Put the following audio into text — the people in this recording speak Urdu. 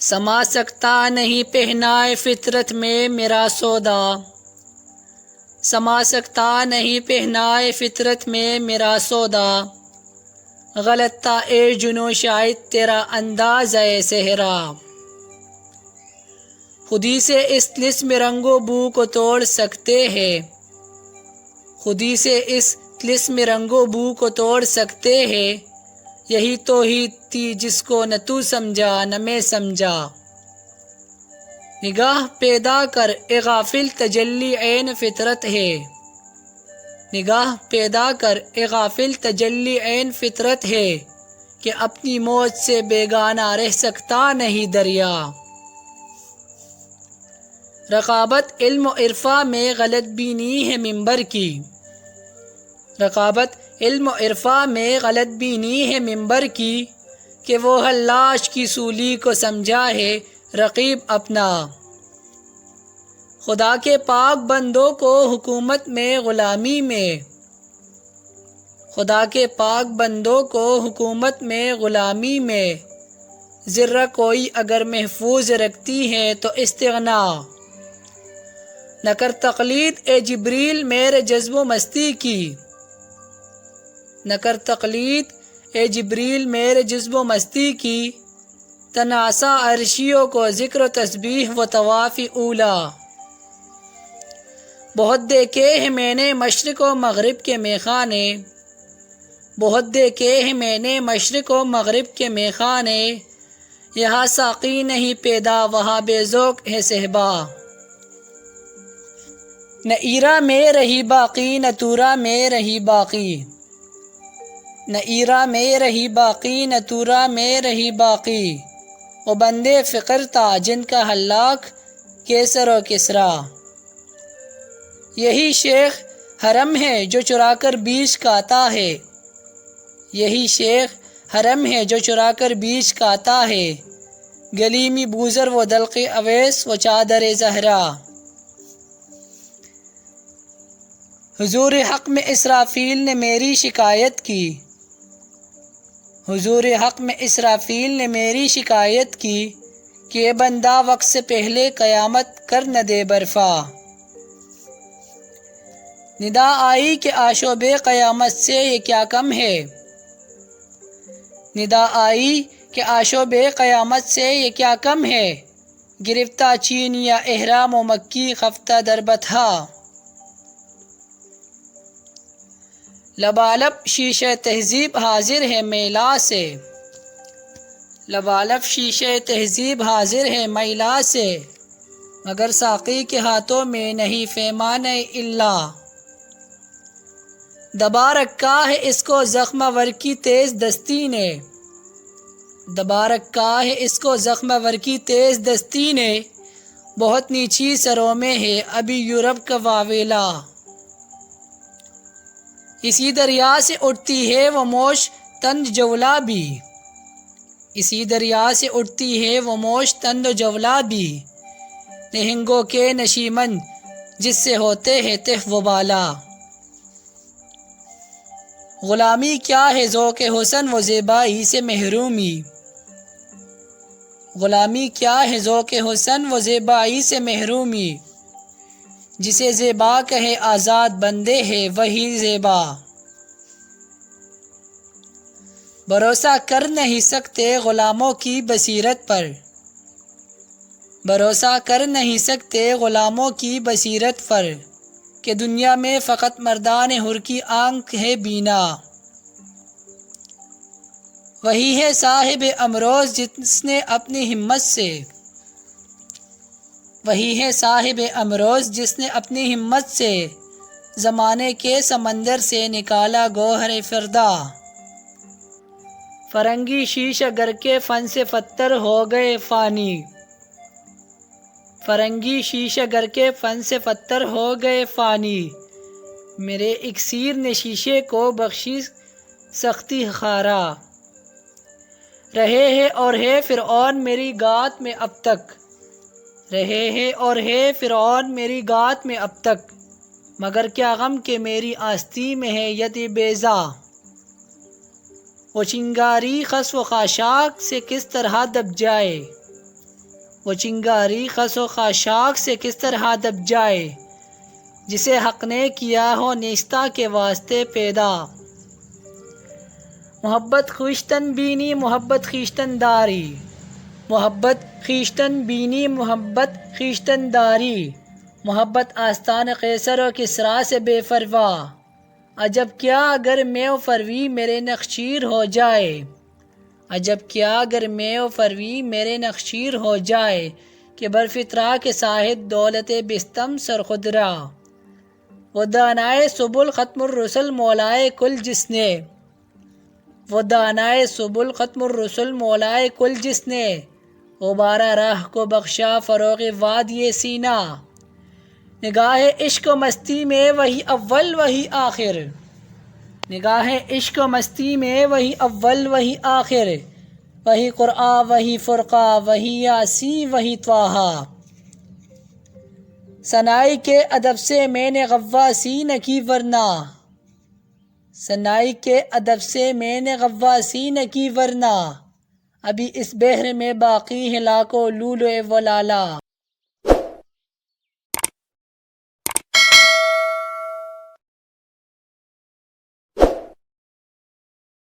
سما سکتا نہیں پہنائے فطرت میں میرا سودا، سما سکتا نہیں پہنائے فطرت میں میرا سودا، غلط تھا اے جنوں شاید تیرا انداز اے صحرا، خودی سے اس طلسم رنگ و بو کو توڑ سکتے ہیں، خودی سے اس طلسم رنگ و بو کو توڑ سکتے ہیں، یہی توحید تھی جس کو نہ تو سمجھا نہ میں سمجھا، نگاہ پیدا کر اے غافل تجلی عین فطرت ہے، نگاہ پیدا کر اے غافل تجلی عین فطرت ہے، کہ اپنی موج سے بیگانہ رہ سکتا نہیں دریا، رقابت علم و عرفاں میں غلط بینی ہے منبر کی، رقابت علم و عرفاں میں غلط بینی ہے منبر کی، کہ وہ حلاج کی سولی کو سمجھا ہے رقیب اپنا، خدا کے پاک بندوں کو حکومت میں غلامی میں، خدا کے پاک بندوں کو حکومت میں غلامی میں، ذرہ کوئی اگر محفوظ رکھتی ہے تو استغنا، نہ کر تقلید اے جبریل میرے جذب و مستی کی، نہ کر تقلید اے جبریل میرے جذب و مستی کی، تناسا عرشیوں کو ذکر و تسبیح و طواف اولا، بہت دیکھے ہیں میں نے مشرق و مغرب کے میخانے، بہت دیکھے ہیں میں نے مشرق و مغرب کے میخانے، یہاں ساقی نہیں پیدا وہاں بے ذوق ہے صہبا، نہ ایرا میں رہی باقی نہ تورا میں رہی باقی، نہ ایرا میں رہی باقی نہ تورا میں رہی باقی، وہ بندے فقر تھا جن کا ہلاک کیسر و کسرا، یہی شیخ حرم ہے جو چرا کر بیج کاتا ہے، یہی شیخ حرم ہے جو چرا کر بیج کاتا ہے، گلیمی بوزر و دلق اویس و چادر زہرا، حضور حق میں اسرافیل نے میری شکایت کی، حضور حق میں اسرافیل نے میری شکایت کی، کہ یہ بندہ وقت سے پہلے قیامت کر نہ دے برفا، ندا آئی کہ آشوب قیامت سے یہ کیا کم ہے، ندا آئی کہ آشوب قیامت سے یہ کیا کم ہے، گرفتہ چین یا احرام و مکی خفتہ در بطحا، لبالب شیشہ تہذیب حاضر ہے میلا سے، لبالب شیشہ تہذیب حاضر ہے میلا سے، مگر ساقی کے ہاتھوں میں نہیں پیمان الا، دبا رکھا ہے اس کو زخم ور کی تیز دستی نے، دبا رکھا ہے اس کو زخم ور کی تیز دستی نے، بہت نیچی سروں میں ہے ابھی یورپ کا واویلا، اسی دریا سے اٹھتی ہے وہ موج تند جولا بھی، اسی دریا سے اٹھتی ہے وہ موج تند جولا بھی، نہنگوں کے نشیمن جس سے ہوتے ہیں تہ و بالا، غلامی کیا ہے ذوق حسن و زیبائی سے محرومی، غلامی کیا ہے ذوق حسن و زیبائی سے محرومی، جسے زیبا کہے آزاد بندے ہے وہی زیبا، بھروسہ کر نہیں سکتے غلاموں کی بصیرت پر، بھروسہ کر نہیں سکتے غلاموں کی بصیرت پر، کہ دنیا میں فقط مردان حر کی آنکھ ہے بینا، وہی ہے صاحب امروز جس نے اپنی ہمت سے، وہی ہے صاحب امروز جس نے اپنی ہمت سے، زمانے کے سمندر سے نکالا گوہر فردا، فرنگی شیشہ گر کے فن سے فتر ہو گئے فانی، فرنگی شیشہ گر کے فن سے فتر ہو گئے فانی، میرے اکسیر نے شیشے کو بخشی سختی خارا، رہے ہے اور ہے فرعون میری گات میں اب تک، رہے ہے اور ہے فرعون میری گات میں اب تک، مگر کیا غم کہ میری آستی میں ہے یدِ بیضا، وہ چنگاری خس و خاشاک سے کس طرح دب جائے، وہ چنگاری خس و خاشاک سے کس طرح دب جائے، جسے حق نے کیا ہو نیستہ کے واسطے پیدا۔ محبت خویشتن بینی محبت خویشتن داری، محبت خویشتن بینی محبت خویشتن داری، محبت آستان قیصر و کسریٰ سے بے پرواہ، عجب کیا اگر میں و فروی میرے نخچیر ہو جائے، عجب کیا اگر میں و فروی میرے نخچیر ہو جائے، کہ برفترا کے صاحب دولت بستم سرخدرا، وہ دانائے سبل ختم الرسل مولائے کل جس نے، وہ دانائے سبل ختم الرسل مولائے کل جس نے، غبارہ راہ کو بخشا فروغ وادی سینا، نگاہ عشق و مستی میں وہی اول وہی آخر، نگاہ عشق و مستی میں وہی اول وہی آخر، وہی قرآن وہی فرقہ وہی یاسی وہی طٰہٰ، ثنائی کے ادب سے میں نے غواصی نہ کی ورنہ، ثنائی کے ادب سے میں نے غواصی نہ کی ورنہ، ابھی اس بحر میں باقی ہے لاکھوں لولو و لالا،